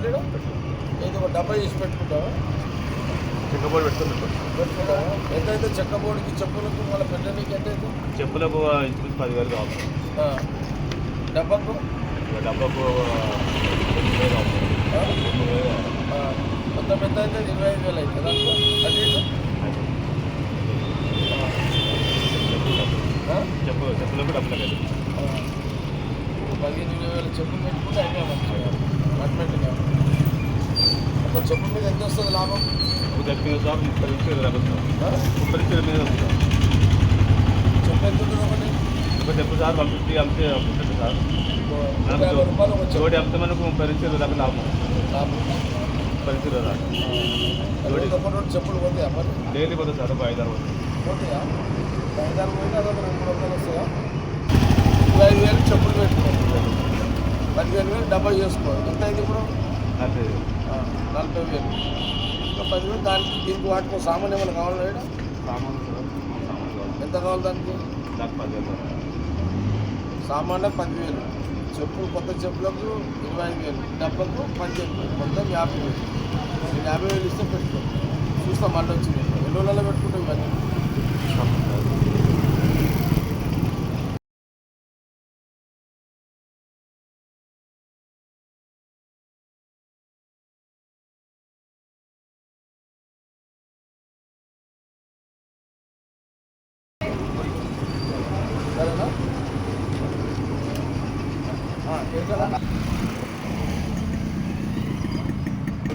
మళ్ళీ ఏదో ఒక డబ్బా చేసి పెట్టుకుంటావా? చెక్కబోర్డు పెట్టుకుంటావా? ఎంతైతే చెక్కబోర్డుకి చెప్పులకు మళ్ళీ పెట్టడానికి ఎంతైతే? చెప్పులకు ఇంచుమించు 10,000 కావాలి. డబ్బాకు డబ్బాకు 9,000 కావాలి. మొత్తం ఎంత అయితే 25,000 అవుతుంది దాంట్లో అటు చెప్పులకు డబ్బులు కదా 15,000 చెప్పులు పెట్టుకుంటే అయినా మంచిగా అడ్మెంట్గా ఒక చెప్పు మీద ఎంత వస్తుంది లాభం? దగ్గర సార్ 30 నుంచి 20 దాకా వస్తుంది. 30 నుంచి 20 మీద వస్తుంది. చెప్పు ఎంత ఉంటుంది ఒకటి? ఒక చెప్పు సార్ 150 అమ్మితే ఉంటుంది సార్. 50 రూపాయలు ఒక జోడి అమ్మితే మనకు 30 నుంచి 20 దాకా లాభం. 30 నుంచి 20 దాకా ఒకటి చెప్పులు పోతాయా మరి? డైలీ పోతుంది సార్. ఒక 5-6 పోతాయా? 5-6 పోతే అదొక 200 వస్తాయా? 25,000 చెప్పులు పెట్టుకోవాలి. 15,000 డబ్బా చేసుకోవాలి. ఎంత అయింది ఇప్పుడు? 40,000. ఇంకా 10,000 దానికి దీనికి వాటికో సామాన్ ఏమైనా కావాలా? సామాన్ ఎంత కావాలి దానికి? 10,000 సామాన్లు 10,000, చెప్పులు కొత్త చెప్పులకు 25,000, డబ్బకు 10,000, మొత్తం 50,000. నేను 50,000 ఇస్తే పెట్టుకో. చూస్తాం మళ్ళీ వచ్చింది. ఎన్ని రోజులలో పెట్టుకుంటాం ఇవన్నీ?